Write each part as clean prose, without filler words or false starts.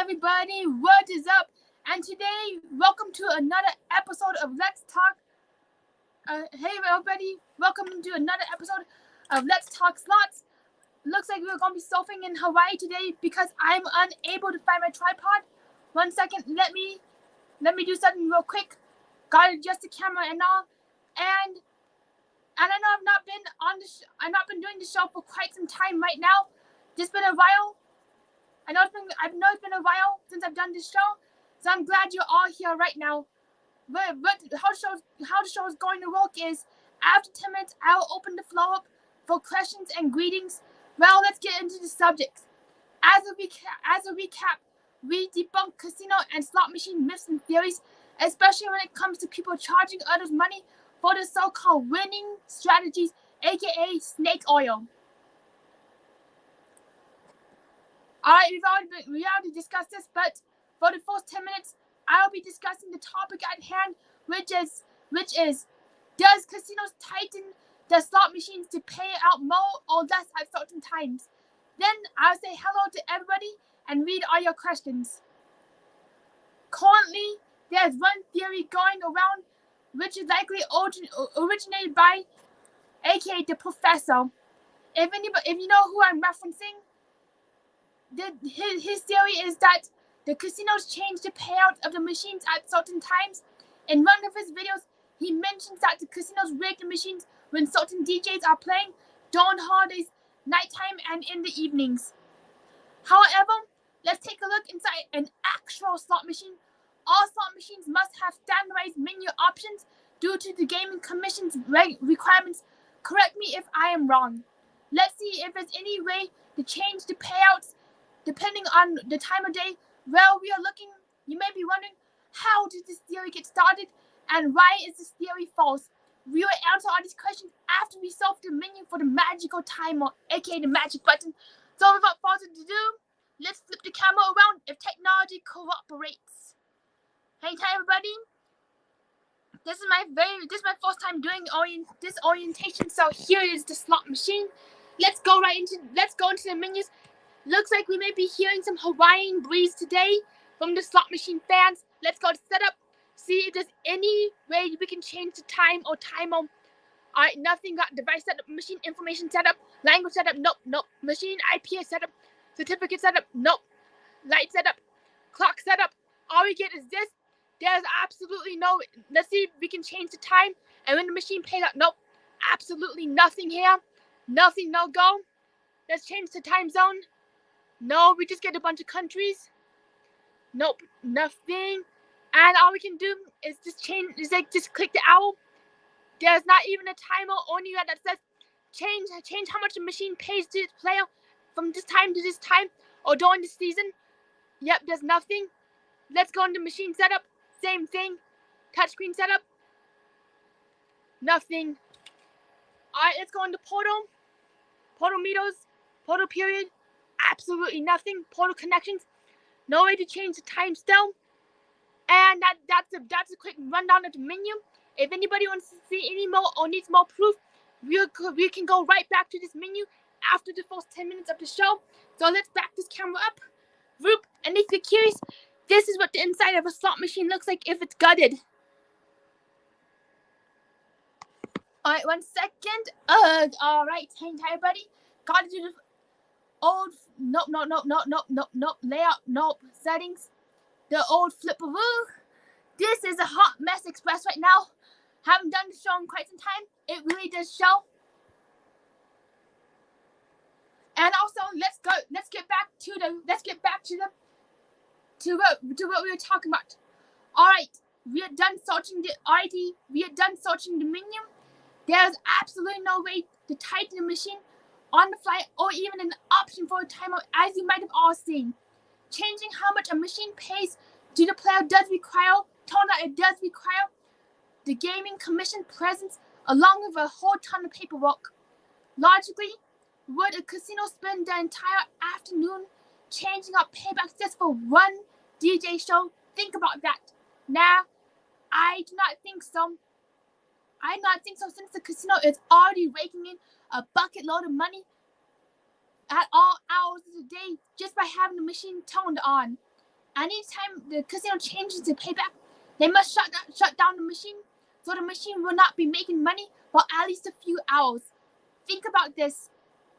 everybody, what is up? And today, welcome to another episode of Let's Talk. Hey everybody, welcome to another episode of Let's Talk Slots. Looks like we're going to be surfing in Hawaii today because I'm unable to find my tripod. 1 second, let me do something real quick. Gotta adjust the camera and all. And I know I've not been doing the show for quite some time right now. Just been a while. I know it's been a while since I've done this show, so I'm glad you're all here right now. But how the show is going to work is, after 10 minutes, I'll open the floor up for questions and greetings. Well, let's get into the subjects. As a recap, we debunk casino and slot machine myths and theories, especially when it comes to people charging others money for the so-called winning strategies, aka snake oil. Alright, we already discussed this, but for the first 10 minutes, I'll be discussing the topic at hand, which is, does casinos tighten the slot machines to pay out more or less at certain times? Then I'll say hello to everybody and read all your questions. Currently, there's one theory going around, which is likely originated by, aka the professor. If you know who I'm referencing, his theory is that the casinos change the payout of the machines at certain times. In one of his videos, he mentions that the casinos rig the machines when certain DJs are playing during holidays, nighttime, and in the evenings. However, let's take a look inside an actual slot machine. All slot machines must have standardized menu options due to the Gaming Commission's requirements. Correct me if I am wrong. Let's see if there's any way to change the payouts depending on the time of day. Well, you may be wondering, how did this theory get started and why is this theory false? We will answer all these questions after we solve the menu for the magical timer, aka the magic button. So without further ado, let's flip the camera around if technology cooperates. Hey everybody, this is my first time doing this orientation, so here is the slot machine. Let's go into the menus. Looks like we may be hearing some Hawaiian breeze today from the slot machine fans. Let's go to setup. See if there's any way we can change the time or timer. Alright, nothing. Got device setup, machine information setup, language setup, nope. Machine IP setup, certificate setup, nope. Light setup, clock setup. All we get is this. There's absolutely no. Let's see if we can change the time and when the machine pays out. Nope. Absolutely nothing here. Nothing, no go. Let's change the time zone. No, we just get a bunch of countries. Nope, nothing. And all we can do is just click the owl. There's not even a timer on you that says change how much the machine pays to its player from this time to this time or during the season. Yep, there's nothing. Let's go into machine setup. Same thing. Touchscreen setup. Nothing. Alright, let's go into portal. Portal meters. Portal period. Absolutely nothing. Portal connections. No way to change the time still. And that's a quick rundown of the menu. If anybody wants to see any more or needs more proof, we can go right back to this menu after the first 10 minutes of the show. So let's back this camera up. Whoop. And if you're curious, this is what the inside of a slot machine looks like if it's gutted. Alright, 1 second. Alright, hang tight, buddy. Gotta do the old nope. Layout, nope. Settings. The old flipperoo. This is a hot mess express right now. Haven't done the show in quite some time. It really does show. And also, let's get back to what we were talking about. Alright, we are done searching the ID. We are done searching the menu. There's absolutely no way to tighten the machine on the fly or even an option for a timer, as you might have all seen. Changing how much a machine pays to the player does require the Gaming Commission presence along with a whole ton of paperwork. Logically, would a casino spend the entire afternoon changing up paybacks just for one DJ show? Think about that. Nah, I do not think so. Since the casino is already raking in a bucket load of money at all hours of the day just by having the machine turned on. Anytime the casino changes to payback, they must shut down the machine, so the machine will not be making money for at least a few hours. Think about this.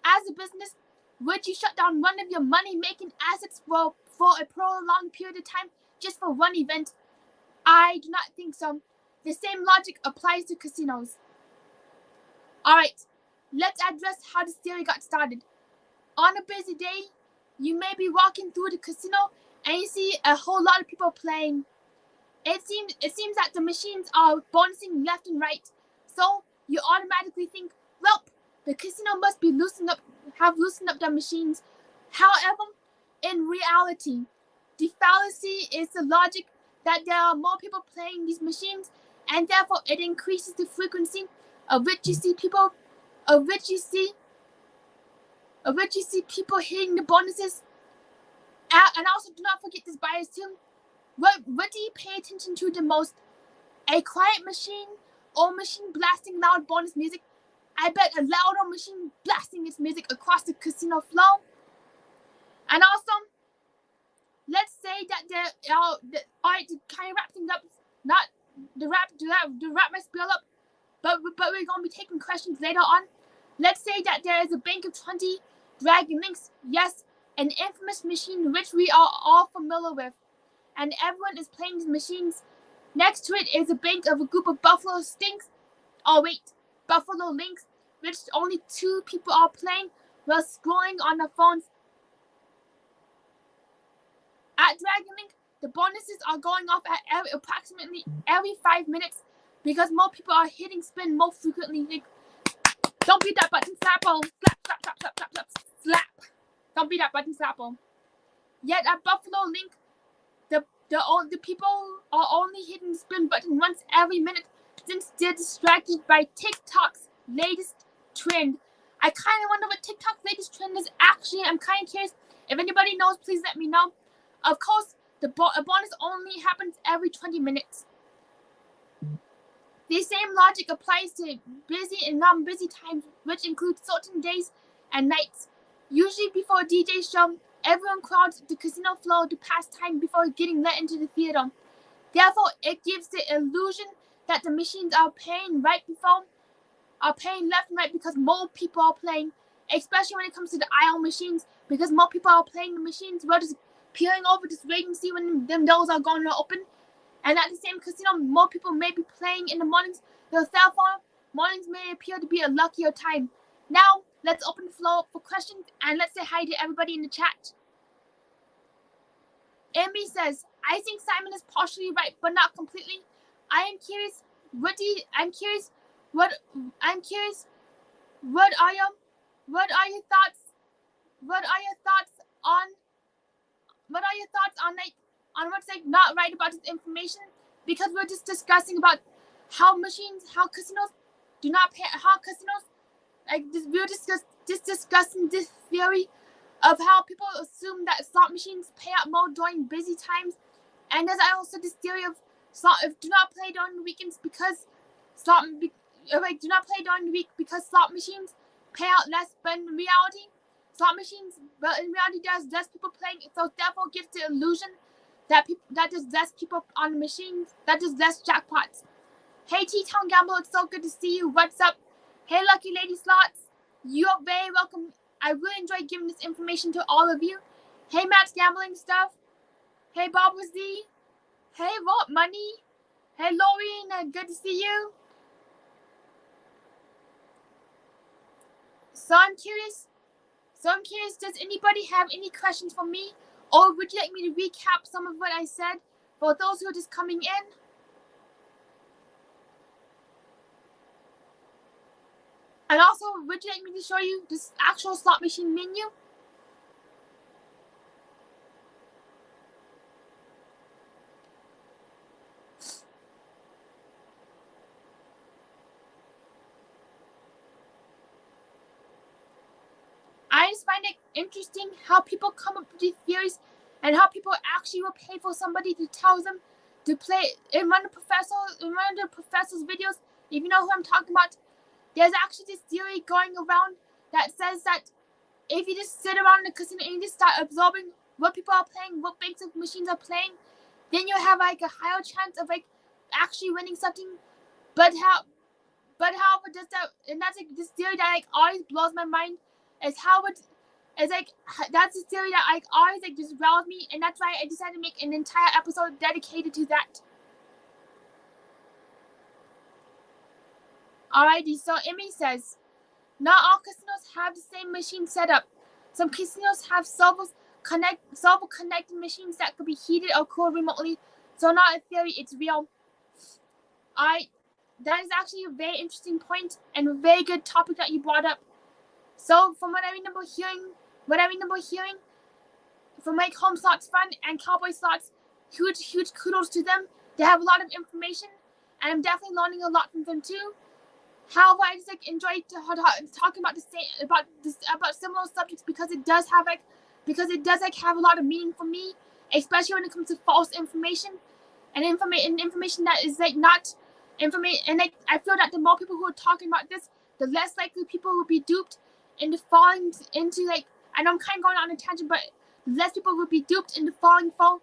As a business, would you shut down one of your money-making assets for a prolonged period of time just for one event? I do not think so. The same logic applies to casinos. Alright, let's address how this theory got started. On a busy day, you may be walking through the casino and you see a whole lot of people playing. It seems that the machines are bonusing left and right, so you automatically think, well, the casino must be loosened up their machines. However, in reality, the fallacy is the logic that there are more people playing these machines, and therefore it increases the frequency of which you see people hitting the bonuses. And also, do not forget this bias too. What do you pay attention to the most? A quiet machine or machine blasting loud bonus music? I bet a louder machine blasting its music across the casino floor. And also, let's say that alright, to kind of wrap things up, not the wrap my spiel up, but we're gonna be taking questions later on. Let's say that there is a bank of 20 dragon links, yes, an infamous machine which we are all familiar with, and everyone is playing these machines. Next to it is a bank of a group of buffalo stinks. Oh wait, buffalo links, which only 2 people are playing while scrolling on their phones. At Dragon Link, the bonuses are going off at approximately every 5 minutes because more people are hitting spin more frequently. Like, don't beat that button, slap on, slap, slap, slap, slap, slap, slap, slap. Don't beat that button, slap on. Yet at Buffalo Link, the people are only hitting the spin button once every minute since they're distracted by TikTok's latest trend. I kind of wonder what TikTok's latest trend is actually. I'm kind of curious. If anybody knows, please let me know. Of course, a bonus only happens every 20 minutes. The same logic applies to busy and non-busy times, which include certain days and nights. Usually before a DJ show, everyone crowds the casino floor to pass time before getting let into the theater. Therefore, it gives the illusion that the machines are paying left and right because more people are playing, especially when it comes to the aisle machines, because more people are playing the machines. We're just peering over, just waiting to see when them doors are going to open. And at the same casino, more people may be playing in the mornings, therefore, mornings may appear to be a luckier time. Now, let's open the floor up for questions, and let's say hi to everybody in the chat. Amy says, I think Simon is partially right, but not completely. What are your thoughts on what's like not right about this information? Because we're just discussing about how casinos do not pay, we're just discussing this theory of how people assume that slot machines pay out more during busy times, and there's also this theory of do not play during the weekends because slot machines pay out less. But in reality, there's less people playing, so therefore gives the illusion that there's less people on the machines, that there's less jackpots. Hey T-Town Gamble, it's so good to see you. What's up? Hey Lucky Lady Slots, you're very welcome. I really enjoy giving this information to all of you. Hey Matt's Gambling Stuff. Hey Barbara Z. Hey What Money. Hey Laureen, good to see you. So I'm curious, does anybody have any questions for me? Or would you like me to recap some of what I said for those who are just coming in? And also, would you like me to show you this actual slot machine menu? I just find it interesting how people come up with these theories and how people actually will pay for somebody to tell them to play. In one of the professor's videos, if you know who I'm talking about, there's actually this theory going around that says that if you just sit around in the casino and you just start absorbing what people are playing, what banks of machines are playing, then you have like a higher chance of like actually winning something. But however, does that, and that's like this theory that like always blows my mind, is how it's like, that's a theory that like always like just wows me, and that's why I decided to make an entire episode dedicated to that. Alrighty, so Emmy says, not all casinos have the same machine setup. Some casinos have servo connected machines that could be heated or cooled remotely. So not a theory, it's real. Alright, that is actually a very interesting point and a very good topic that you brought up. So from what I remember hearing, from like Home Slots Fun and Cowboy Slots, huge kudos to them. They have a lot of information, and I'm definitely learning a lot from them too. However, I just like enjoy talking about about similar subjects because it does have have a lot of meaning for me, especially when it comes to false information and information that is like not information. And like I feel that the more people who are talking about this, the less likely people will be duped into falling into like. I know I'm kind of going on a tangent, but less people will be duped into falling for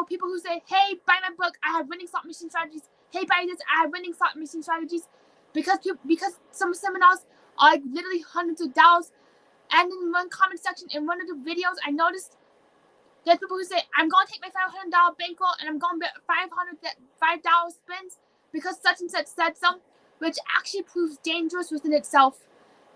people who say, "Hey, buy my book. I have winning slot machine strategies. Hey, buy this. I have winning slot machine strategies." Because some seminars are like literally hundreds of dollars. And in one comment section in one of the videos, I noticed there's people who say, I'm going to take my $500 bankroll and I'm going to bet $5 spins because such and such said so, which actually proves dangerous within itself.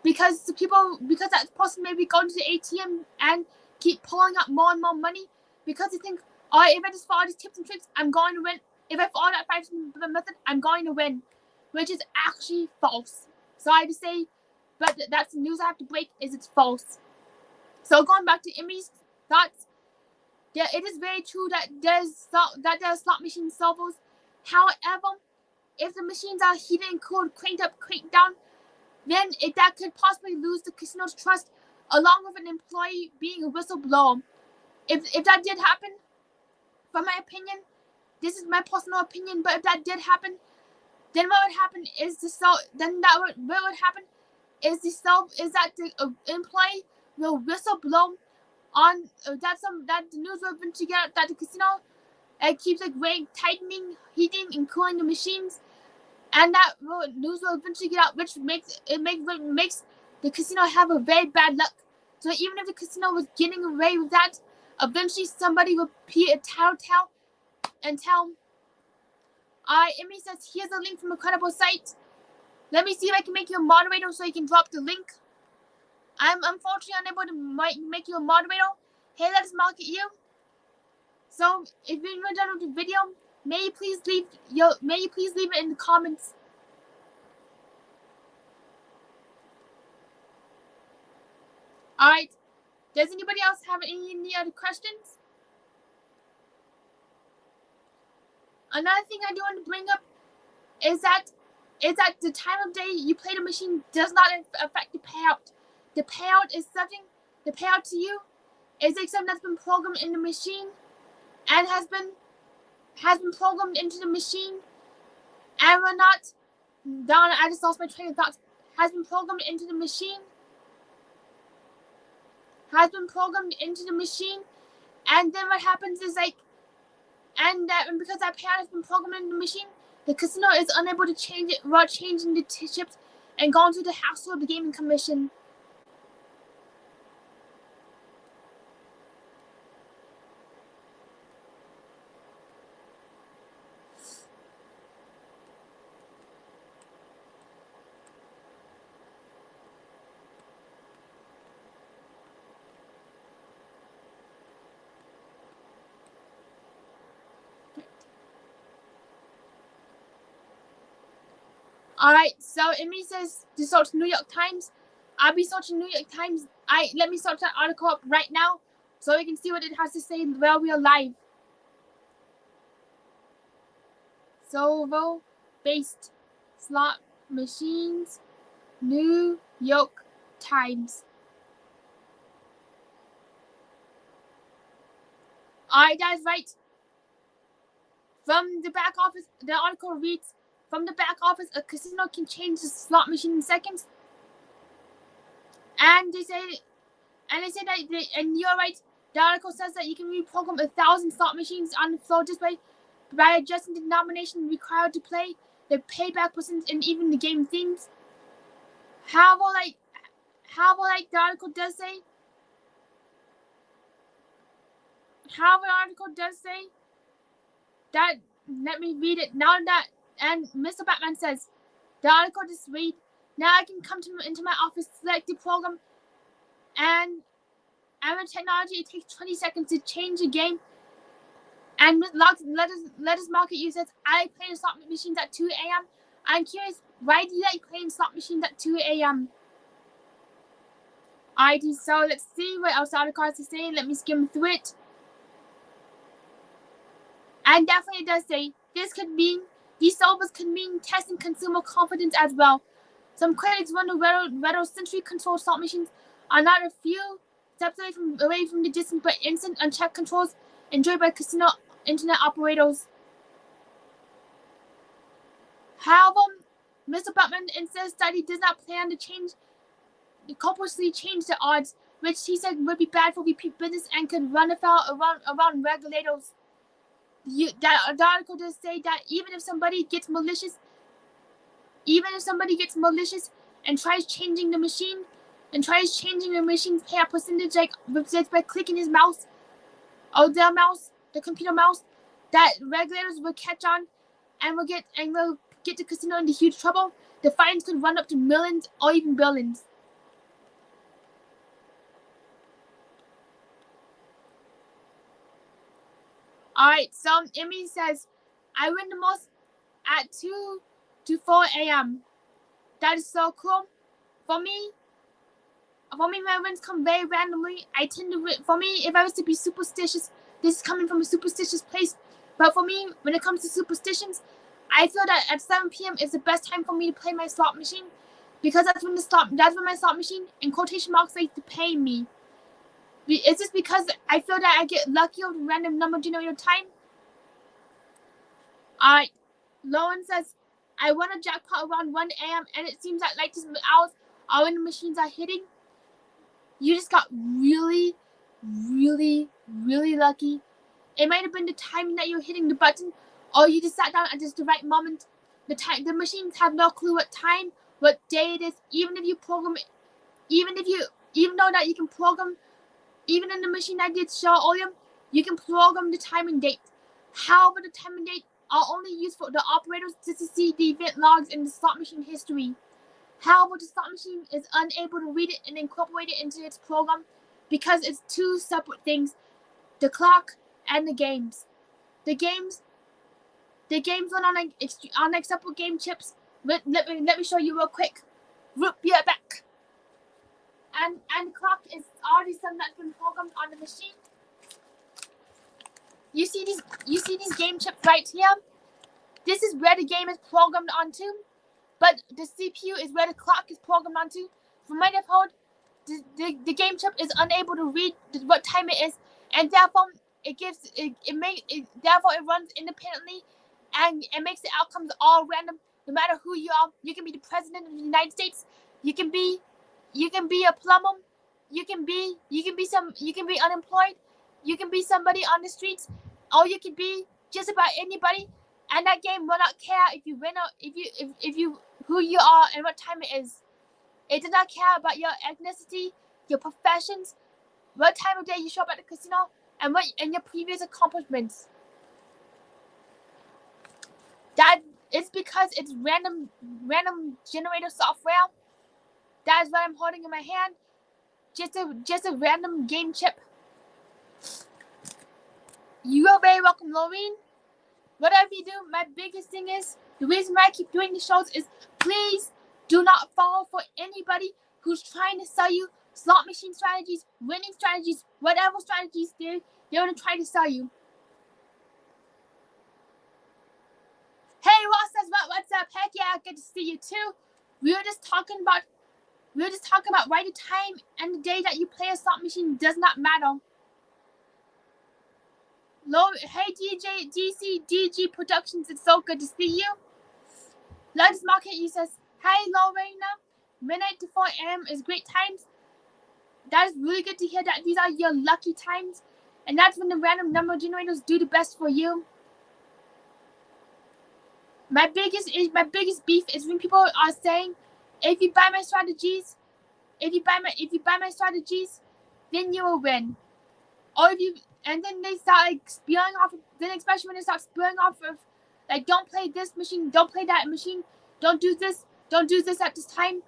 Because that person may be going to the ATM and keep pulling out more and more money because they think, oh, if I just follow these tips and tricks, I'm going to win. If I follow that 5 method, I'm going to win. Which is actually false. Sorry to say, but that's the news I have to break, is it's false. So going back to Emmy's thoughts, yeah, it is very true that there's slot machine servos. However, if the machines are heated and cooled, cranked up, cranked down, then that could possibly lose the casino's trust, along with an employee being a whistleblower. If that did happen, from my opinion, this is my personal opinion, but if that did happen, then what would happen is what would happen is that the employee will whistleblow on that the news will eventually get out that the casino keeps like tightening, heating, and cooling the machines, and that news will eventually get out, which makes the casino have a very bad luck. So even if the casino was getting away with that, eventually somebody will be a tattletale and tell. Emmy says, here's a link from a credible site. Let me see if I can make you a moderator so you can drop the link. I'm unfortunately unable to make you a moderator. Hey, let's market you. So if you're done with the video, may you please leave it in the comments. Alright. Does anybody else have any other questions? Another thing I do want to bring up is that the time of day you play the machine does not affect the payout. The payout to you is like something that's been programmed in the machine and has been programmed into the machine, and we're not down. I just lost my train of thoughts. Has been programmed into the machine. And then what happens is like. And because that payout has been programmed in the machine, the casino is unable to change it without changing the chips and going through the hassle of the gaming commission. Alright, so Emmy says to search New York Times. I'll be searching New York Times. Let me search that article up right now so we can see what it has to say while we are live. Servo-based slot machines, New York Times. Alright, that is right. From the back office, the article reads, from the back office, a casino can change the slot machine in seconds. And they say that, and you're right, The article says that you can reprogram 1,000 slot machines on the floor display by adjusting the denomination required to play, the payback percent, and even the game themes. However, the article does say, that, let me read it now, that, and Mr. Batman says, the article just read, now I can come into my office, select the program, and with technology, it takes 20 seconds to change a game. And let us market users. I like playing slot machines at 2 a.m. I'm curious, why do you like playing slot machines at 2 a.m.? Alright, so let's see what else the article has to say. Let me skim through it. And definitely it does say, these solvers could mean testing consumer confidence as well. Some critics wonder whether centrally controlled slot machines are not a few steps away from the distant but instant unchecked controls enjoyed by casino internet operators. However, Mr. Batman insists that he does not plan to purposely change the odds, which he said would be bad for repeat business and could run afoul around regulators. The article does say that even if somebody gets malicious and tries changing the machine's payout percentage, like by clicking his mouse or the computer mouse, that regulators will catch on and will get the casino into huge trouble. The fines could run up to millions or even billions. Alright, so Emmy says, I win the most at 2 to 4 a.m. That is so cool. For me, my wins come very randomly. For me, if I was to be superstitious, this is coming from a superstitious place. But for me, when it comes to superstitions, I feel that at 7 p.m. is the best time for me to play my slot machine, because that's when my slot machine, in quotation marks, likes to pay me. It's just because I feel that I get lucky with random number generator time. Alright, Lauren says, I won a jackpot around 1 a.m. and it seems that like these hours are when the machines are hitting. You just got really, really, really lucky. It might have been the timing that you were hitting the button, or you just sat down at just the right moment. The machines have no clue what time, what day it is. Even if you program it, even though that you can program, even in the machine I did show earlier, you can program the time and date. However, the time and date are only used for the operators to see the event logs in the slot machine history. However, the slot machine is unable to read it and incorporate it into its program because it's two separate things: the clock and the games. The games run on separate game chips. Let me show you real quick. We are back. And the clock is already something that's been programmed on the machine. You see these game chips right here? This is where the game is programmed onto, but the CPU is where the clock is programmed onto. From my default, the game chip is unable to read what time it is, and therefore it runs independently, and it makes the outcomes all random. No matter who you are, you can be the president of the United States, you can be a plumber, you can be unemployed, you can be somebody on the streets, or you can be just about anybody, and that game will not care if you win or if you who you are and what time it is. It does not care about your ethnicity, your professions, what time of day you show up at the casino, and your previous accomplishments. That is because it's random generator software. That is what I'm holding in my hand. Just a random game chip. You are very welcome, Laureen. Whatever you do, my biggest thing is, the reason why I keep doing the shows is, please do not fall for anybody who's trying to sell you slot machine strategies, winning strategies, whatever strategies they're going to try to sell you. Hey, Ross says, what's up? Heck yeah, good to see you too. We were just talking about why the time and the day that you play a slot machine does not matter. Hey DG Productions, it's so good to see you. Let's Market, you says, hey Lorena, midnight to 4 a.m. is great times. That is really good to hear that these are your lucky times. And that's when the random number generators do the best for you. My biggest beef is when people are saying, if you buy my strategies, then you will win. Or and then they start like spewing off. Then especially when they start spewing off of, like, don't play this machine, don't play that machine, don't do this at this time,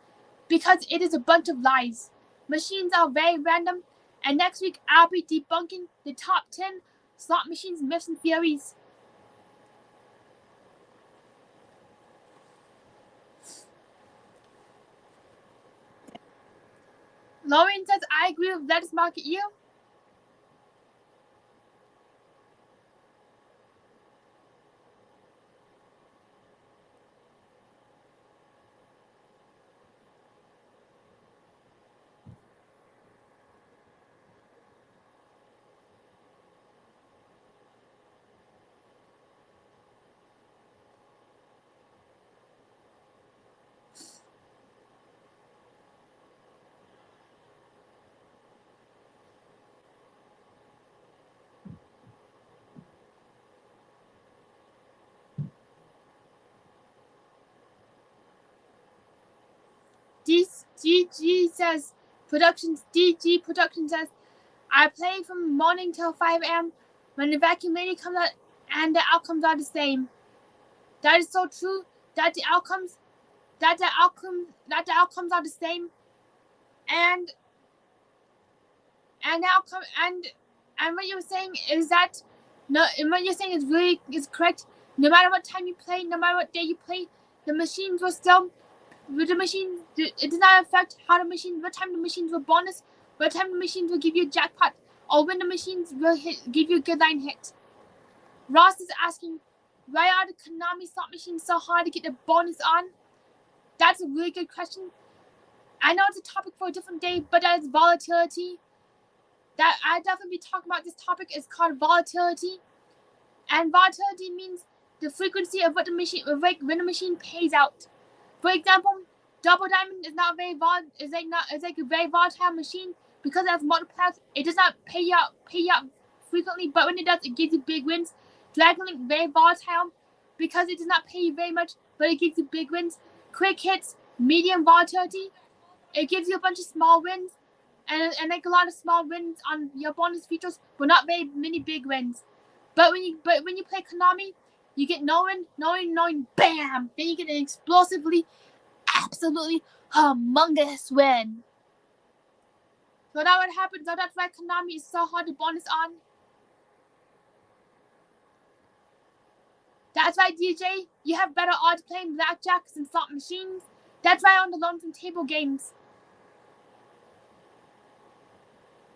because it is a bunch of lies. Machines are very random, and next week I'll be debunking the top 10 slot machines myths and theories. Lauren says, I agree with Let's Market You. DG Production says, I play from morning till 5 a.m. when the vacuum lady comes out, and the outcomes are the same. That is so true. That the outcomes are the same, and what you're saying is that what you're saying is correct. No matter what time you play, no matter what day you play, the machines will still. With the machine, it does not affect what time the machines will bonus, what time the machines will give you a jackpot, or when the machines will give you a good line hit. Ross is asking, why are the Konami slot machines so hard to get the bonus on? That's a really good question. I know it's a topic for a different day, but that is volatility. That I definitely be talking about this topic is called volatility, and volatility means the frequency of what the machine, when the machine pays out. For example, Double Diamond is not very like a very volatile machine because it has multipliers. It does not pay you out frequently, but when it does, it gives you big wins. Dragon Link, very volatile because it does not pay you very much, but it gives you big wins. Quick Hits, medium volatility. It gives you a bunch of small wins and like a lot of small wins on your bonus features, but not very many big wins. But when you play Konami, you get no win, bam! Then you get an explosively, absolutely humongous win. So that what happens. So that's why Konami is so hard to bonus on. That's why, DJ, you have better odds playing blackjacks and slot machines. That's why on the loan from table games.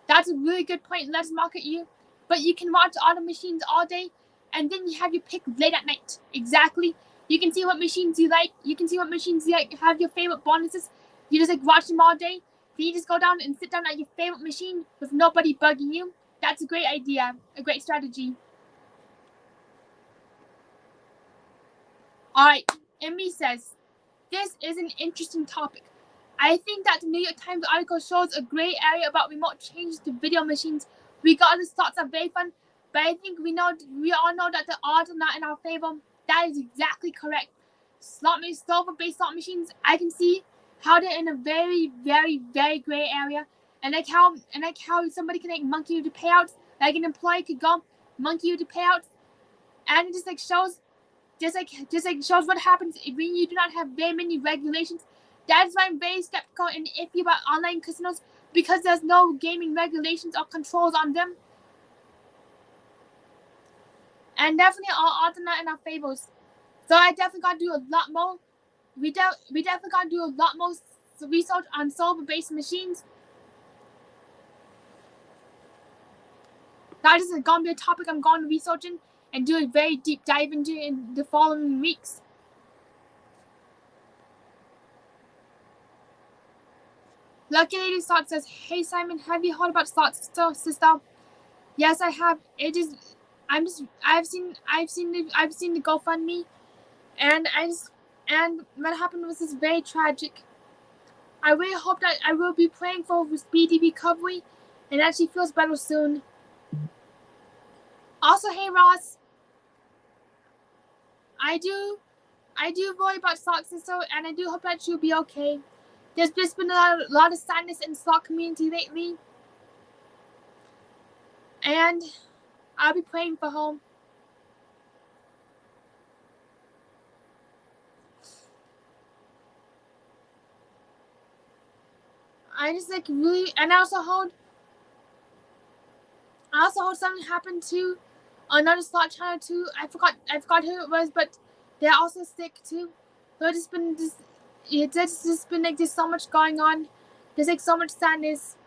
That's a really good point. Let's market you. But you can watch all the machines all day, and then you have your pick late at night. Exactly. You can see what machines you like. You have your favorite bonuses. You just like watch them all day. Then you just go down and sit down at your favorite machine with nobody bugging you. That's a great idea. A great strategy. Alright, Emmy says, this is an interesting topic. I think that the New York Times article shows a gray area about remote changes to video machines. Regardless, thoughts are very fun, but I think we all know that the odds are not in our favor. That is exactly correct. Solver-based slot machines, I can see how they're in a very, very, very gray area, and like how somebody can like monkey you to payouts, like an employee could go monkey you to payouts, and it just shows what happens when you do not have very many regulations. That's why I'm very skeptical and iffy about online casinos, because there's no gaming regulations or controls on them. And definitely all odds are not in our favors. So I definitely gotta do a lot more. We definitely gotta do a lot more research on solver-based machines. That is gonna be a topic I'm going to research in and do a very deep dive into in the following weeks. Lucky Lady Slot says, "Hey Simon, have you heard about Slot Sister?" Yes, I have. I've seen the GoFundMe, and what happened was this very tragic. I really hope that I will be praying for a speedy recovery and that she feels better soon. Also, hey Ross, I do worry about Sock Sister, and I do hope that she'll be okay. There's just been a lot of sadness in the Sock community lately, and I'll be praying for her. I just like really, and I also heard something happened to another slot channel too. I forgot who it was, but they're also sick too. There's just been like there's so much going on. There's like so much sadness.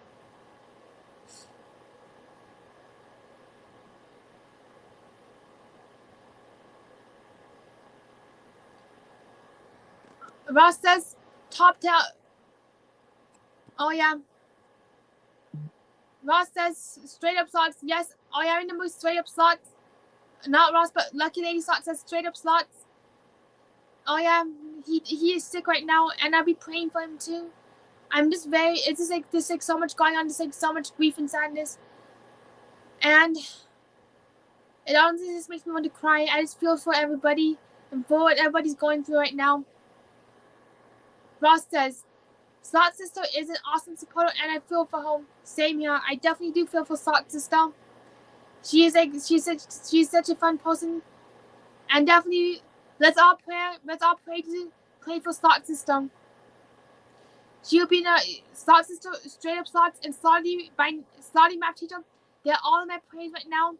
Ross says top down. Oh yeah. Ross says straight up slots. Yes. Oh yeah, I remember straight up slots. Not Ross, but Lucky Lady Slot says straight up slots. Oh yeah, he is sick right now, and I'll be praying for him too. I'm just very. It's just like there's like so much going on. There's like so much grief and sadness, and it honestly just makes me want to cry. I just feel for everybody and for what everybody's going through right now. Ross says, Slot Sister is an awesome supporter, and I feel for her. Same here. I definitely do feel for Slot Sister. She's such a fun person, and definitely let's all pray for Slot Sister. She'll be in a Slot Sister, straight up slots, and Slotty Map Teacher. They're all in my prayers right now, and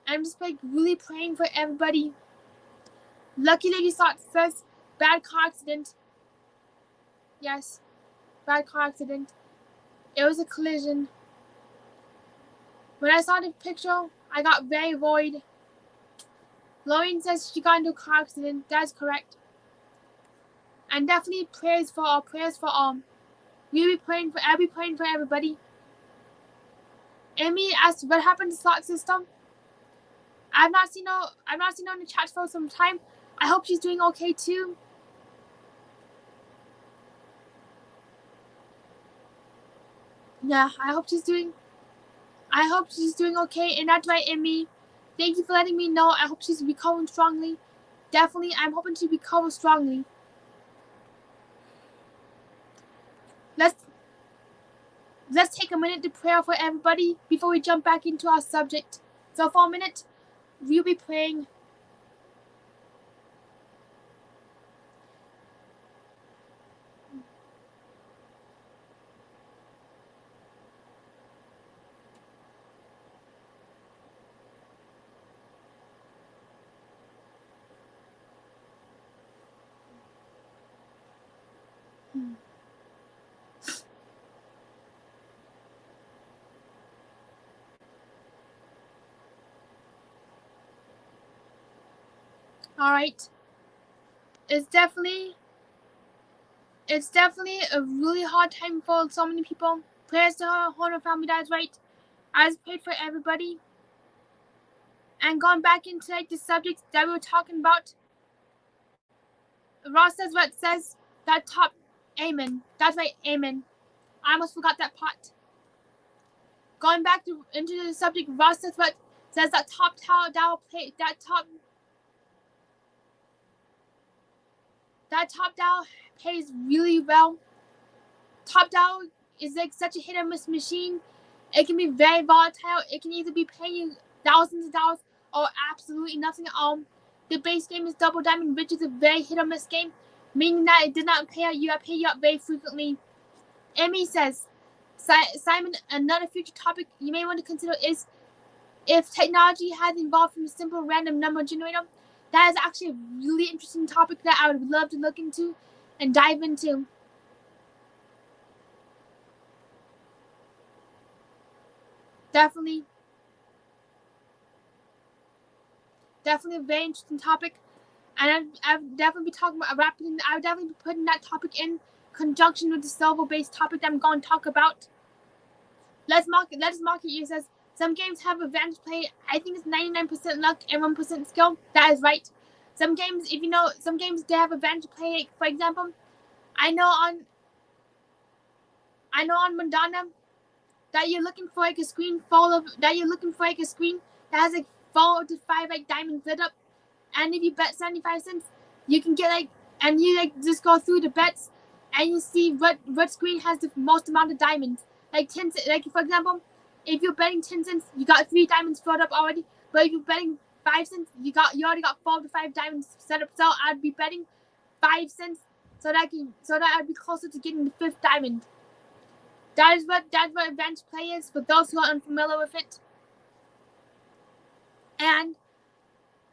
I'm just like really praying for everybody. Lucky Lady Slot says bad car accident. Yes, bad car accident. It was a collision. When I saw the picture, I got very worried. Lauren says she got into a car accident. That's correct. And definitely prayers for all. We'll be praying for everybody. Amy asked what happened to Slot System. I've not seen her in the chat for some time. I hope she's doing okay too. Yeah, I hope she's doing okay, and that's right, Amy. Thank you for letting me know. I hope she's recovering strongly. Definitely, I'm hoping she recovers strongly. Let's take a minute to pray for everybody before we jump back into our subject. So for a minute, we'll be praying. Alright. It's definitely a really hard time for so many people. Prayers to her whole family, that's right. I just prayed for everybody. And going back into like the subjects that we were talking about. Ross says what says that top amen. That's right, amen. I almost forgot that part. Going back into the subject, Ross says what says that top tower that top down pays really well. Top down is like such a hit or miss machine. It can be very volatile. It can either be paying you thousands of dollars or absolutely nothing at all. The base game is Double Diamond, which is a very hit or miss game, meaning that it did not pay you out very frequently. Emmy says, Simon, another future topic you may want to consider is if technology has evolved from a simple random number generator. That is actually a really interesting topic that I would love to look into and dive into. Definitely a very interesting topic, and I've definitely be talking about I would definitely be putting that topic in conjunction with the silver-based topic that I'm going to talk about. Let's market you says some games have advantage play. I think it's 99% luck and 1% skill. That is right. Some games, they have advantage play. For example, I know I know on Madonna that you're looking for like a screen full of that has like 4 to 5 like diamonds lit up, and if you bet 75 cents, you can get like, and you like just go through the bets, and you see what screen has the most amount of diamonds. Like 10 cents, like for example, if you're betting 10 cents, you got 3 diamonds filled up already. But if you're betting 5 cents, you already got 4 to 5 diamonds set up. So I'd be betting 5 cents so that I'd be closer to getting the 5th diamond. That's what advantage play is for those who are unfamiliar with it. And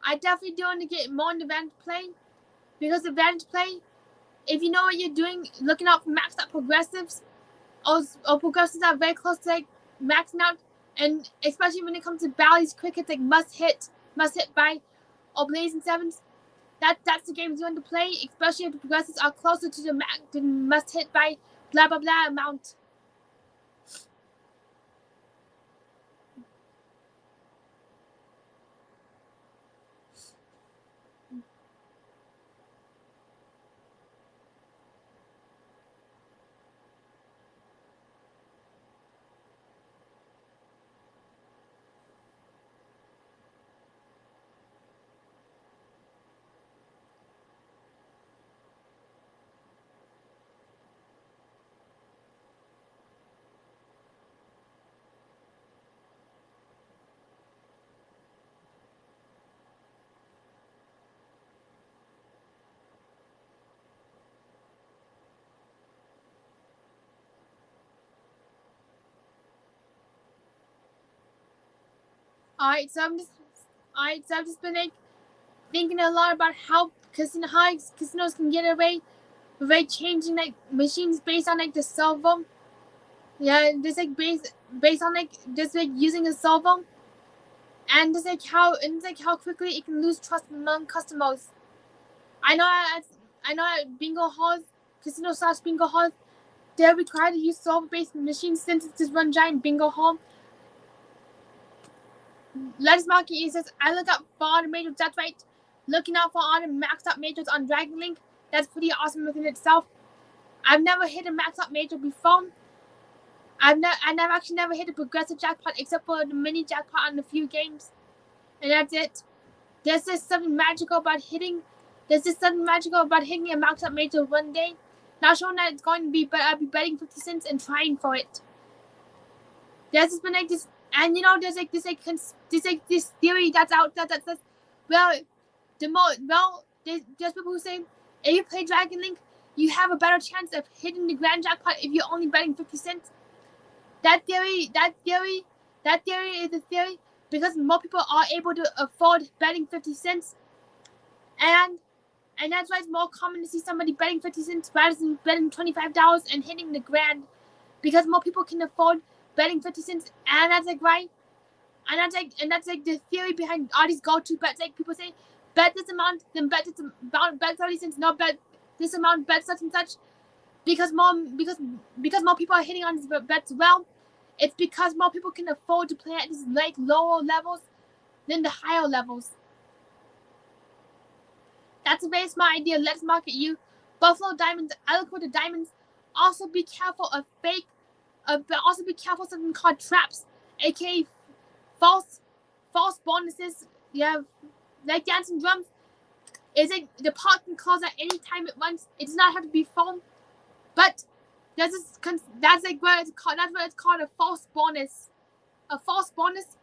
I definitely do want to get more into advantage play, because advantage play, if you know what you're doing, looking out for maxed out progressives, or progressives that are very close to like maxing out, and especially when it comes to Bally's crickets like must hit by, or blazing sevens, that's the games you want to play, especially if the progressives are closer to the must hit by blah blah blah amount. Alright, so I've just been like thinking a lot about how casinos can get away with like changing like machines based on like the servo. Yeah, just like based on like just like using a servo, and just like how quickly it can lose trust among customers. I know at bingo halls, casino/bingo halls, they're required to use servo-based machines since it's just one giant bingo hall. Let's Market E says, I look up for all the majors, that's right. Looking out for all the maxed out majors on Dragon Link, that's pretty awesome within itself. I've never hit a maxed out major before. I've actually never hit a progressive jackpot except for the mini jackpot on a few games. And that's it. There's just something magical about hitting a maxed out major one day. Not sure that it's going to be, but I'll be betting 50 cents and trying for it. There's just been like this, and you know, there's this theory that's out that says, there's people who say if you play Dragon Link, you have a better chance of hitting the grand jackpot if you're only betting 50 cents. That theory is a theory because more people are able to afford betting 50 cents, and that's why it's more common to see somebody betting 50 cents rather than betting $25 and hitting the grand, because more people can afford betting 50 cents, and that's like right. And that's like the theory behind all these go-to bets. Like people say, bet this amount, then bet this amount, bet 30 cents, no, bet this amount, bet such and such. Because more people are hitting on these bets well, it's because more people can afford to play at these like lower levels than the higher levels. That's a very smart idea. Let's market you. Buffalo Diamonds, I look for the diamonds. Also be careful of fake, but also be careful of something called traps, aka false bonuses. Yeah, like dancing drums. Is it the pot can close at any time it wants? It does not have to be full, but that's what it's called a false bonus. A false bonus,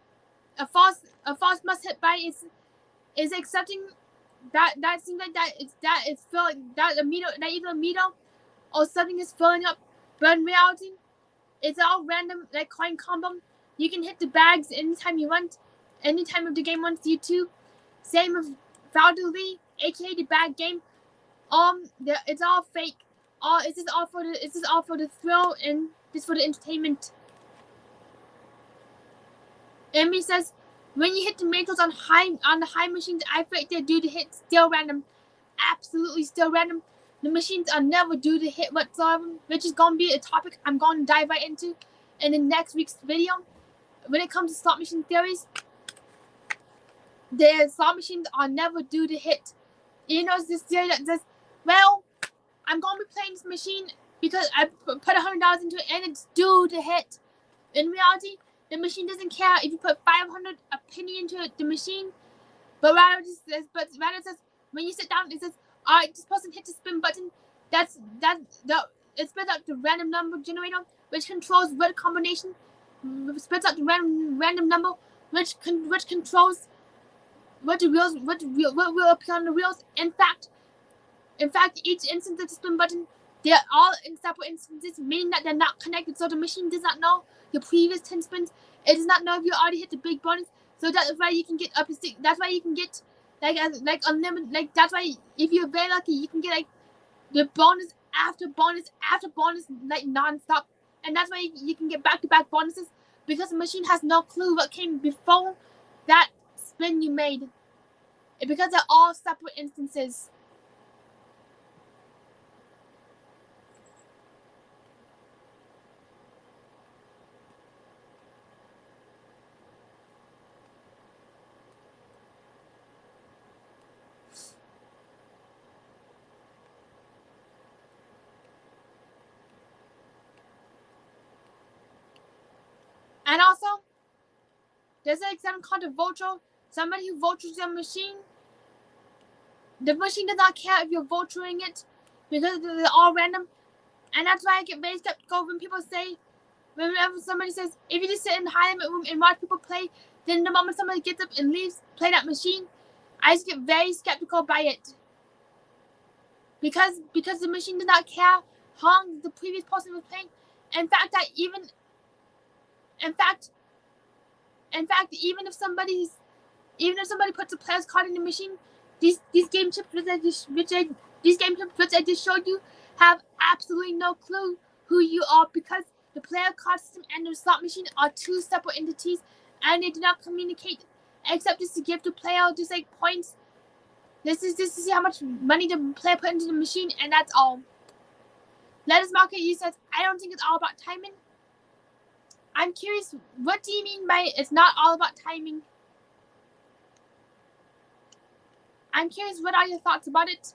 a false must hit by is accepting that seems like it's filling that either a meter or something is filling up, but in reality, it's all random like coin combo. You can hit the bags anytime you want, anytime if the game wants you to. Same with Valdouli, aka the bag game. It's all fake. It's just all for the thrill and just for the entertainment. Emmy says, when you hit the majors on the high machines, I feel like they're due to hit still random. Absolutely still random. The machines are never due to hit whatsoever, which is gonna be a topic I'm gonna dive right into in the next week's video. When it comes to slot machine theories, the slot machines are never due to hit. You know, this theory that says, well, I'm gonna be playing this machine because I put $100 into it and it's due to hit. In reality, the machine doesn't care if you put 500 a penny into it, the machine, but rather it says when you sit down, it says, all right, this person hit the spin button. It spits out the random number generator, which controls what combination. Spits out the random number, which controls what will appear on the wheels. In fact, each instance of the spin button, they're all in separate instances, meaning that they're not connected. So the machine does not know your previous 10 spins. It does not know if you already hit the big bonus. So that's why you can get up to 6. That's why you can get like unlimited. Like that's why if you're very lucky, you can get like the bonus after bonus after bonus, like non-stop. And that's why you can get back-to-back bonuses, because the machine has no clue what came before that spin you made. Because they're all separate instances. And also, there's an exam called a vulture. Somebody who vultures your machine. The machine does not care if you're vulturing it, because they're all random. And that's why I get very skeptical when people say, whenever somebody says, if you just sit in the high limit room and watch people play, then the moment somebody gets up and leaves, play that machine, I just get very skeptical by it. Because the machine does not care how long the previous person was playing. In fact, even if somebody puts a player's card in the machine, these game chips which I just showed you have absolutely no clue who you are, because the player card system and the slot machine are two separate entities, and they do not communicate except just to give the player just like points. This is just to see how much money the player put into the machine, and that's all. Lettuce Market U says, I don't think it's all about timing. I'm curious, what do you mean by it's not all about timing? I'm curious, what are your thoughts about it?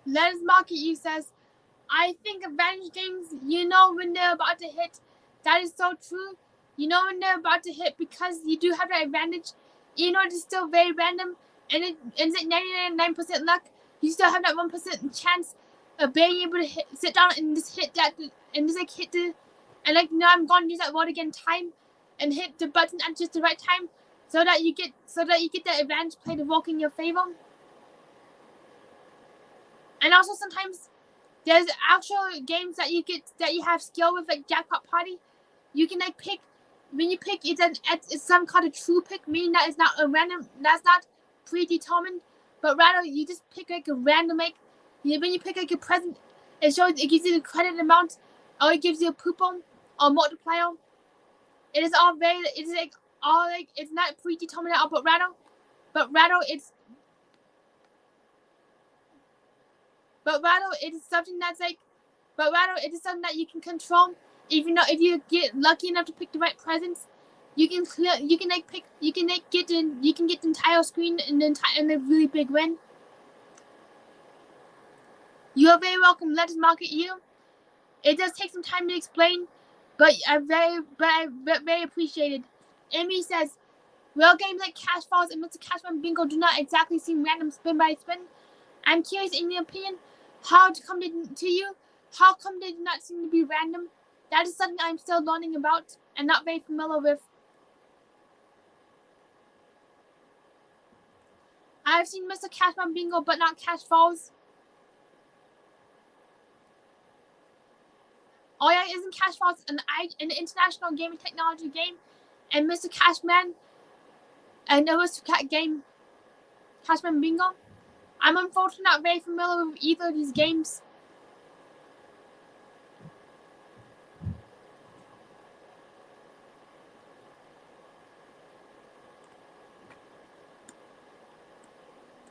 Lettuce Market U says, I think advantage games, you know when they're about to hit. That is so true. You know when they're about to hit because you do have that advantage. Even though it's still very random and it's at 99% luck, you still have that 1% chance of being able to sit down and just hit that, and just like hit the, and like now I'm going to use that word again, time, and hit the button at just the right time, so that you get that advantage play to work in your favor. And also sometimes there's actual games that you have skill with, like Jackpot Party. You can like pick, when you pick, it's some kind of true pick, meaning that it's not a random, that's not predetermined, but rather you just pick like a random, like when you pick like a present, it gives you the credit amount, or it gives you a coupon or multiplier. It is all very, it's like all like, it's not predetermined at all, but rather it's something that's like, but rather it is something that you can control. Even though if you get lucky enough to pick the right presents, you can get the entire screen in a really big win. You are very welcome. Let's Market U. It does take some time to explain, but I very appreciate it. Amy says, real games like Cash Falls and Mr. Cashman Bingo do not exactly seem random spin by spin. I'm curious, in your opinion, how to come to you, How come they do not seem to be random? That is something I'm still learning about and not very familiar with. I have seen Mr. Cashman Bingo, but not Cash Falls. Oh yeah, isn't Cash Falls an international gaming technology game? And Mr. Cashman and Aristocrat game, Cashman Bingo? I'm unfortunately not very familiar with either of these games.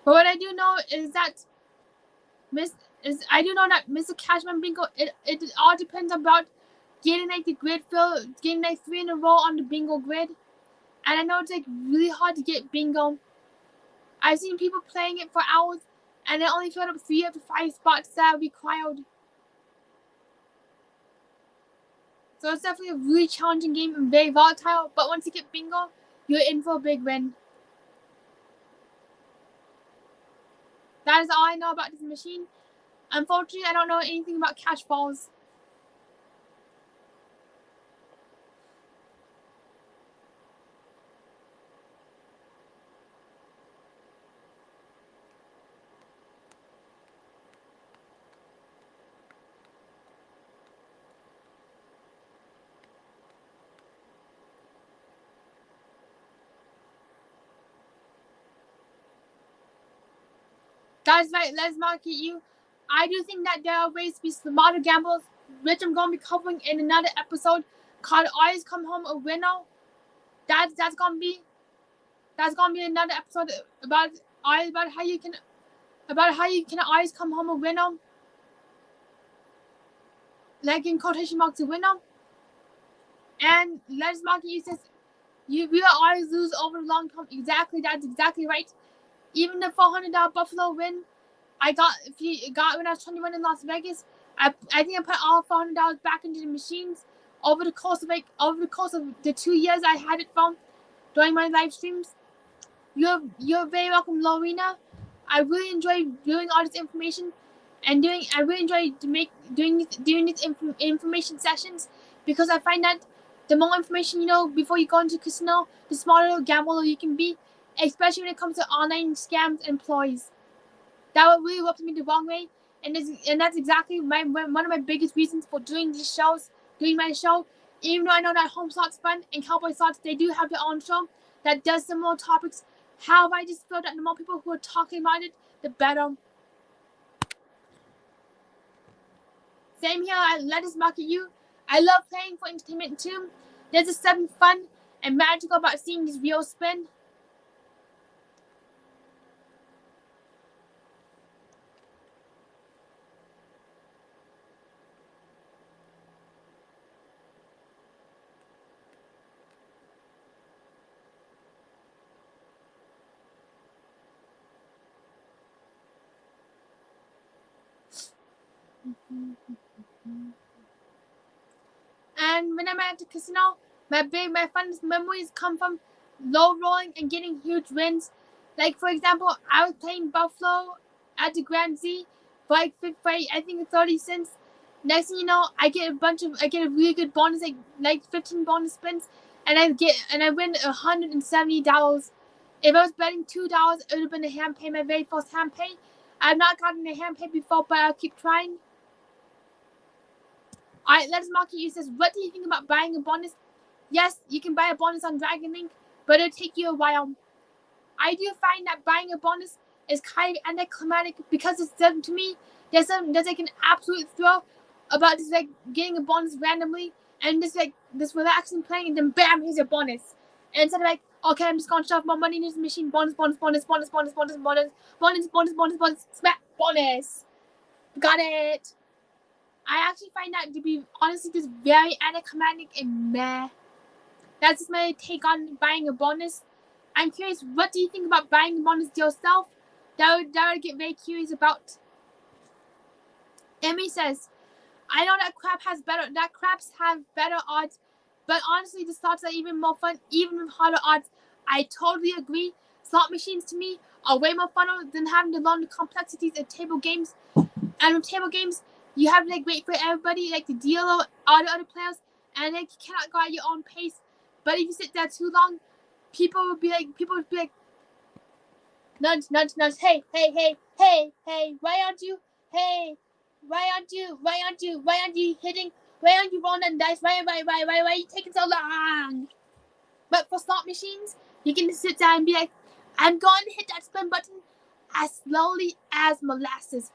But what I do know is that Mr. Cashman Bingo, it all depends about getting like the grid fill, getting like 3 in a row on the bingo grid. And I know it's like really hard to get bingo. I've seen people playing it for hours and they only filled up 3 of the 5 spots that are required. So it's definitely a really challenging game and very volatile, but once you get bingo, you're in for a big win. That is all I know about this machine. Unfortunately, I don't know anything about Cash Falls. Guys, right, let's market you. I do think that there are ways to be smarter gamblers, which I'm going to be covering in another episode called Always Come Home a Winner. That's gonna be another episode about how you can always come home a winner, like in quotation marks a winner. And let's market you says you will always lose over the long term. Exactly, that's exactly right. Even the $400 Buffalo win I got when I was 21 in Las Vegas, I think I put all $400 back into the machines over the course of the 2 years I had it from during my live streams. You're very welcome, Lorena. I really enjoy doing all this information and I really enjoy doing these information sessions because I find that the more information you know before you go into the casino, the smarter gambler you can be, especially when it comes to online scams and ploys. That would really rub me the wrong way, and that's exactly one of my biggest reasons for doing my show. Even though I know that Home Slots Fun and Cowboy Slots, they do have their own show that does similar topics. However, I just feel that the more people who are talking about it, the better. Same here, let us market you. I love playing for entertainment too. There's just something fun and magical about seeing these wheels spin. And when I'm at the casino, my funnest memories come from low rolling and getting huge wins. Like for example, I was playing Buffalo at the Grand Z for I think 30 cents. Next thing you know, I get a really good bonus, like 15 bonus spins, and I win $170. If I was betting $2, it would have been a hand pay, my very first hand pay. I've not gotten a hand pay before, but I'll keep trying. Alright, let's market you says, what do you think about buying a bonus? Yes, you can buy a bonus on Dragon Link, but it'll take you a while. I do find that buying a bonus is kind of anticlimactic because to me, there's like an absolute thrill about just like getting a bonus randomly and just like this relaxing playing and then bam, here's your bonus. And instead of like, okay, I'm just gonna shove my money into this machine, bonus, smack, bonus. Got it. I actually find that to be honestly just very anticlimactic and meh. That's just my take on buying a bonus. I'm curious, what do you think about buying a bonus yourself? That would get very curious about. Emmy says, I know that craps have better odds, but honestly the slots are even more fun, even with harder odds. I totally agree. Slot machines to me are way more fun than having to learn the complexities of table games. And with table games, you have to like wait for everybody like to deal all the other players, and like you cannot go at your own pace. But if you sit there too long, people would be like nudge, nudge, nudge. Hey, hey, hey, hey, hey. Why aren't you hitting? Why aren't you rolling that dice? Why are you taking so long? But for slot machines, you can just sit down and be like, I'm going to hit that spin button as slowly as molasses.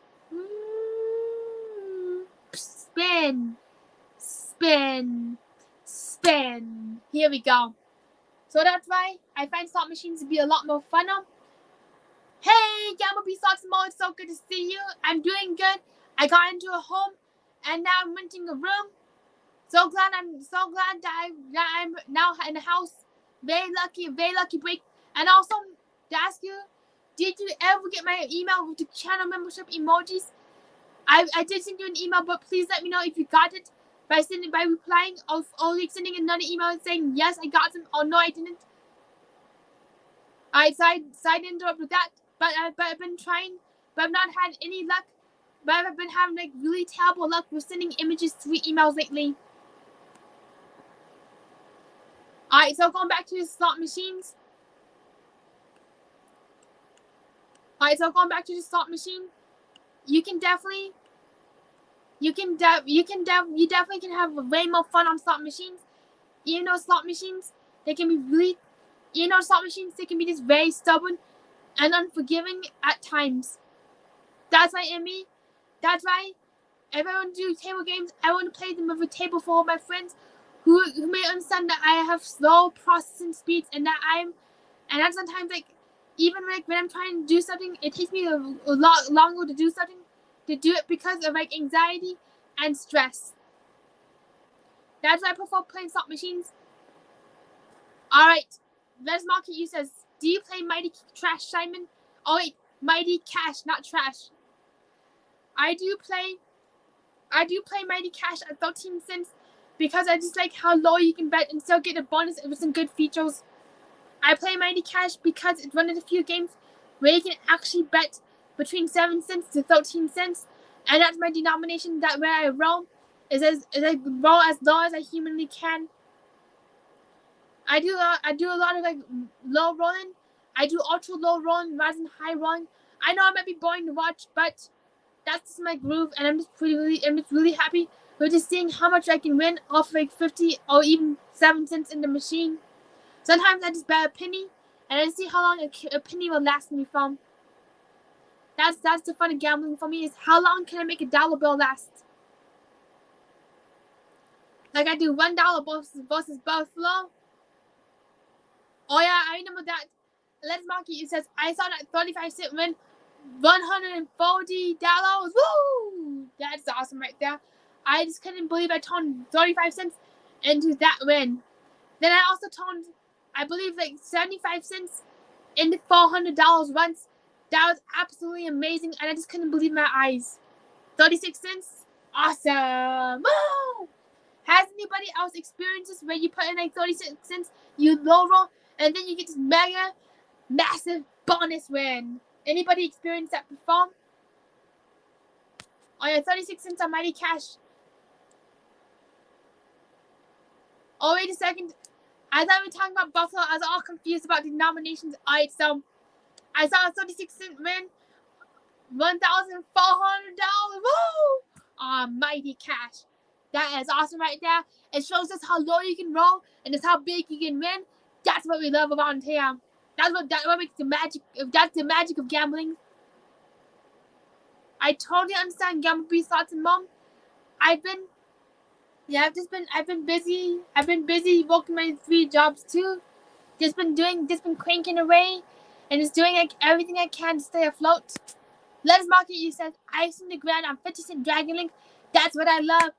Spin, spin, spin. Here we go. So that's why I find slot machines to be a lot more fun. Hey, Gamble B Slots Mo, it's so good to see you. I'm doing good. I got into a home, and now I'm renting a room. I'm so glad that I'm now in the house. Very lucky break. And also to ask you, did you ever get my email with the channel membership emojis? I did send you an email, but please let me know if you got it by replying or like sending another email saying yes I got them or no I didn't. I side interrupt with that, but I've been trying, but I've not had any luck. But I've been having like really terrible luck with sending images through emails lately. Alright, so going back to the slot machines. You definitely can have way more fun on slot machines. Even though slot machines, they can be just very stubborn and unforgiving at times. That's why if I want to do table games, I want to play them with a table full of my friends who may understand that I have slow processing speeds and that sometimes like even like when I'm trying to do something, it takes me a lot longer to do it because of like anxiety and stress. That's why I prefer playing slot machines. Alright, Les Market You says, do you play Mighty Trash, Simon? Oh wait, Mighty Cash, not Trash. I do play Mighty Cash at 13 cents because I just like how low you can bet and still get a bonus with some good features. I play Mighty Cash because it's one of the few games where you can actually bet between 7 cents to 13 cents, and that's my denomination. That where I roll is I roll as low as I humanly can. I do a lot of like low rolling. I do ultra low rolling rather than high rolling. I know I might be boring to watch, but that's just my groove, and I'm just really happy with just seeing how much I can win off like 50 or even 7 cents in the machine. Sometimes I just bet a penny, and I see how long a penny will last me from. That's the fun of gambling for me, is how long can I make a dollar bill last? Like I do $1 versus Buffalo. Oh yeah, I remember that. Let's Market You says, I saw that 35-cent win $140. Woo! That's awesome right there. I just couldn't believe I turned 35 cents into that win. Then I also turned, I believe, like 75 cents into $400 once. That was absolutely amazing, and I just couldn't believe my eyes. 36 cents? Awesome! Woo! Has anybody else experienced this where you put in like 36 cents, you low roll, and then you get this mega, massive bonus win? Anybody experienced that before? Oh yeah, 36 cents on Mighty Cash. Oh, wait a second. I thought we were talking about Buffalo. I was all confused about the denominations. Alright, so I saw a 36-cent win. $1,400. Woo! Mighty Cash. That is awesome right there. It shows us how low you can roll and just how big you can win. That's what we love around here. That's what makes the magic. That's the magic of gambling. I totally understand Gamble B Slots and Mom. I've been busy. I've been busy working my 3 jobs too. Just been cranking away, and just doing like everything I can to stay afloat. Let's Market You says, I've seen the grand on 50-cent Dragon Link. That's what I love.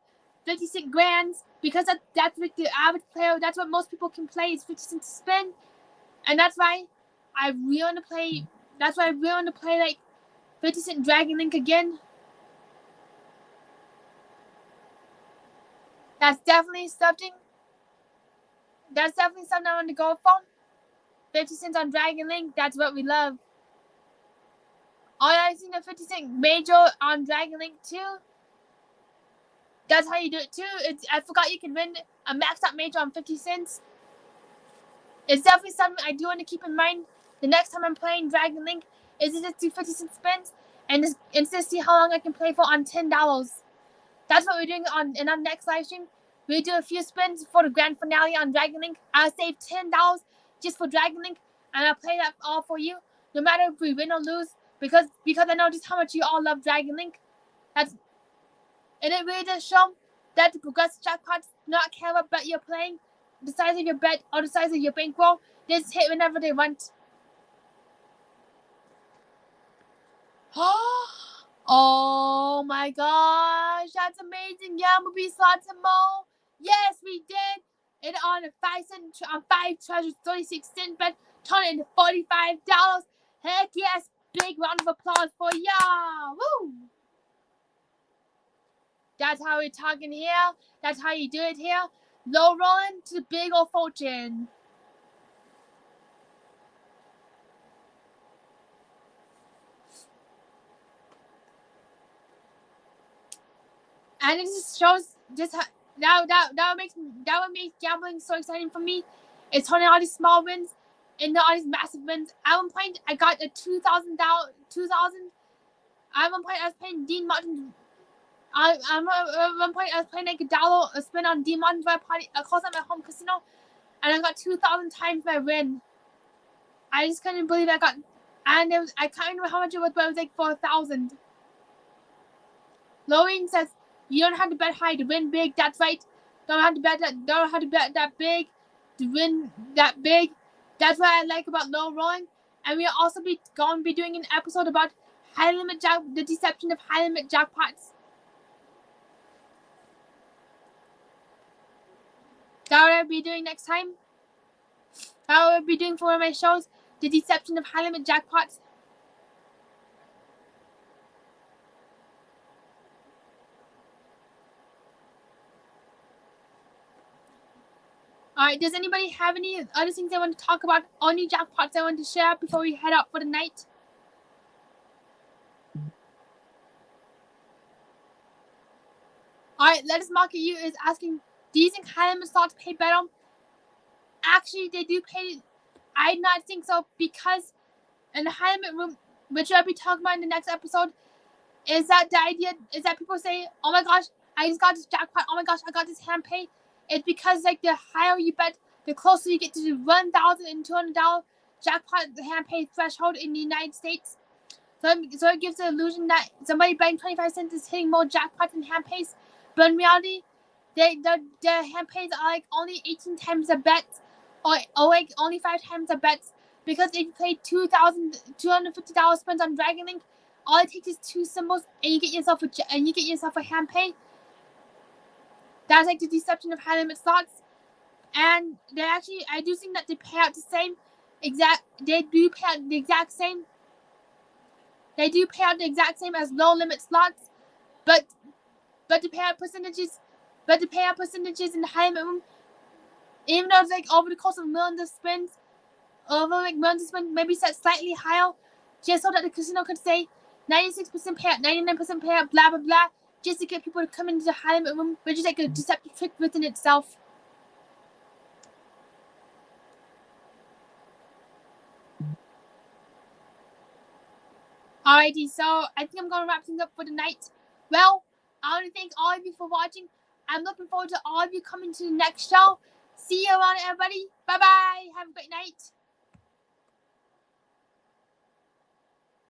50-cent grands, because that's what the average player, that's what most people can play, is 50 cents to spin. And that's why I really want to play like 50-cent Dragon Link again. That's definitely something I want to go for. 50 cents on Dragon Link, that's what we love. Oh yeah, I've seen a 50-cent major on Dragon Link too. That's how you do it too. I forgot you can win a maxed out major on 50 cents. It's definitely something I do want to keep in mind the next time I'm playing Dragon Link. Is to just do 50 cent spins and just see how long I can play for on $10. That's what we're doing on our next live stream. We do a few spins for the grand finale on Dragon Link. I'll save $10 just for Dragon Link, and I'll play that all for you, no matter if we win or lose, because I know just how much you all love Dragon Link. And it really does show that the progressive jackpots do not care what bet you're playing, the size of your bet or the size of your bankroll. They just hit whenever they want. Oh my gosh, that's amazing. Yeah, we'll be slots and more. Yes, we did. And on a 5 treasures 36-cent bet, turn it into $45. Heck yes, big round of applause for y'all. Woo! That's how we're talking here. That's how you do it here. Low rolling to the big old fortune. And it just shows just how, that would make gambling so exciting for me. It's turning all these small wins into all these massive wins. At one point, I got a $2,000. At one point, I was playing Dean Martin. At one point, I was playing like $1 a spin on Dean Martin's party across at my home casino, and I got 2,000 times my win. I just couldn't believe I got, and I can't remember how much it was, but it was like 4,000. Lorraine says, you don't have to bet high to win big. That's right. Don't have to bet that big to win that big. That's what I like about low rolling. And we'll also going to be doing an episode about the deception of high limit jackpots. That what I'll be doing next time. That what I'll be doing for one of my shows. The deception of high limit jackpots. Alright, does anybody have any other things they want to talk about? Any jackpots I want to share before we head out for the night? Alright, Let's Market You is asking, do you think high limit slots pay better? Actually, they do pay. I do not think so, because in the high limit room, which I'll be talking about in the next episode, is that the idea is that people say, oh my gosh, I just got this jackpot, oh my gosh, I got this hand pay. It's because like the higher you bet, the closer you get to the $1,200 jackpot hand pay threshold in the United States. So it gives the illusion that somebody betting 25 cents is hitting more jackpots than hand pays. But in reality, the hand pays are like only 18 times the bet, or like only 5 times the bets. Because if you play $250 spins on Dragon Link, all it takes is 2 symbols, and you get yourself a hand pay. That's like the deception of high limit slots, and they actually, I do think that they pay out the same exact. They do pay out the exact same. They do pay out the exact same as low limit slots, but the payout percentages in the high limit room, even though it's like over the course of millions of spins, maybe set slightly higher, just so that the casino could say 96% payout, 99% payout, blah blah blah, just to get people to come into the high limit room, which is like a deceptive trick within itself. Alrighty, so I think I'm gonna wrap things up for the night. Well, I want to thank all of you for watching. I'm looking forward to all of you coming to the next show. See you around, everybody. Bye bye. Have a great night.